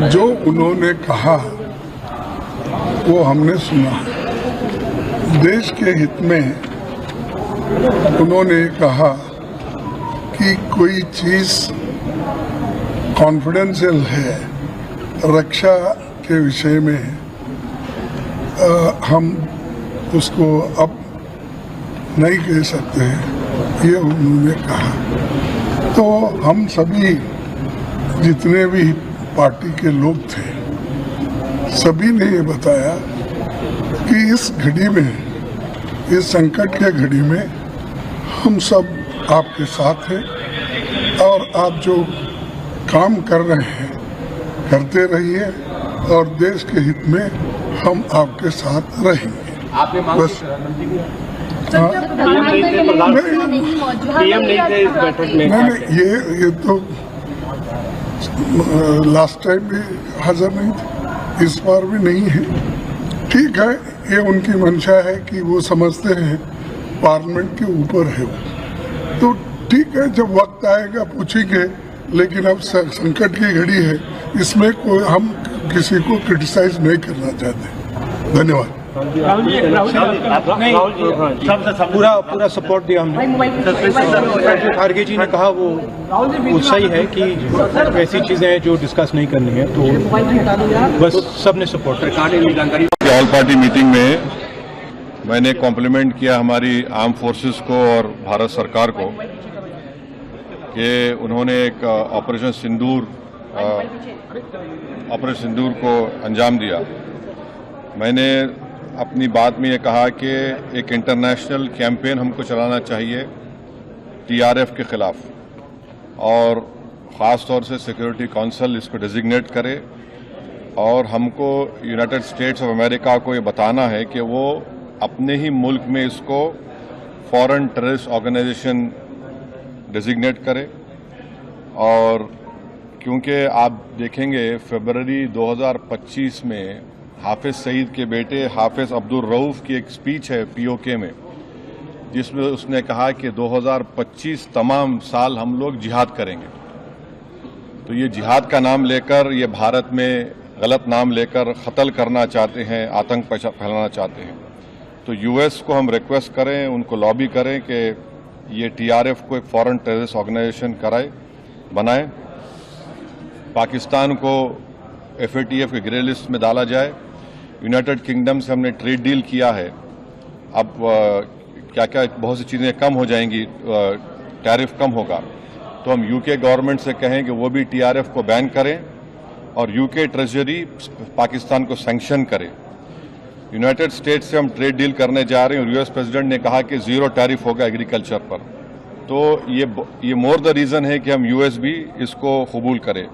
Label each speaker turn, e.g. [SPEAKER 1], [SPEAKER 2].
[SPEAKER 1] जो उन्होंने कहा वो हमने सुना। देश के हित में उन्होंने कहा कि कोई चीज कॉन्फिडेंशियल है रक्षा के विषय में, हम उसको अब नहीं कह सकते हैं, ये उन्होंने कहा। तो हम सभी जितने भी पार्टी के लोग थे सभी ने ये बताया कि इस घड़ी में, इस संकट के घड़ी में हम सब आपके साथ हैं और आप जो काम कर रहे हैं करते रहिए और देश के हित में हम आपके साथ रहेंगे। बस नहीं, ये तो लास्ट टाइम भी हाजिर नहीं थे, इस बार भी नहीं है। ठीक है, ये उनकी मंशा है कि वो समझते हैं पार्लियामेंट के ऊपर है वो, तो ठीक है, जब वक्त आएगा पूछेंगे। लेकिन अब संकट की घड़ी है, इसमें कोई हम किसी को क्रिटिसाइज नहीं करना चाहते। धन्यवाद।
[SPEAKER 2] पूरा सपोर्ट दिया हमने। खारगे जी ने कहा वो सही है कि ऐसी चीजें हैं जो डिस्कस नहीं करनी है, तो बस सबने सपोर्ट किया।
[SPEAKER 3] ऑल पार्टी मीटिंग में मैंने कॉम्प्लीमेंट किया हमारी आर्म फोर्सेस को और भारत सरकार को कि उन्होंने एक ऑपरेशन सिंदूर को अंजाम दिया। मैंने अपनी बात में ये कहा कि एक इंटरनेशनल कैंपेन हमको चलाना चाहिए टीआरएफ के खिलाफ, और ख़ास तौर से सिक्योरिटी काउंसिल इसको डिजिग्नेट करे, और हमको यूनाइटेड स्टेट्स ऑफ अमेरिका को ये बताना है कि वो अपने ही मुल्क में इसको फॉरेन टेररिस्ट ऑर्गेनाइजेशन डिजिग्नेट करे। और क्योंकि आप देखेंगे फरवरी 2025 में हाफिज सईद के बेटे हाफिज अब्दुल रऊफ की एक स्पीच है पीओके में, जिसमें उसने कहा कि 2025 तमाम साल हम लोग जिहाद करेंगे। तो ये जिहाद का नाम लेकर, ये भारत में गलत नाम लेकर कत्ल करना चाहते हैं, आतंक फैलाना चाहते हैं। तो यूएस को हम रिक्वेस्ट करें, उनको लॉबी करें कि ये टीआरएफ को एक फॉरेन टेररिस्ट ऑर्गेनाइजेशन बनाए, पाकिस्तान को एफएटीएफ के ग्रे लिस्ट में डाला जाए। यूनाइटेड किंगडम से हमने ट्रेड डील किया है, अब क्या क्या बहुत सी चीज़ें कम हो जाएंगी, टैरिफ कम होगा। तो हम यूके गवर्नमेंट से कहें कि वो भी टीआरएफ को बैन करें और यूके ट्रेजरी पाकिस्तान को सैंक्शन करे। यूनाइटेड स्टेट्स से हम ट्रेड डील करने जा रहे हैं और यूएस प्रेसिडेंट ने कहा कि 0 टैरिफ होगा एग्रीकल्चर पर। तो ये मोर द रीज़न है कि हम यूएस भी इसको कबूल करें।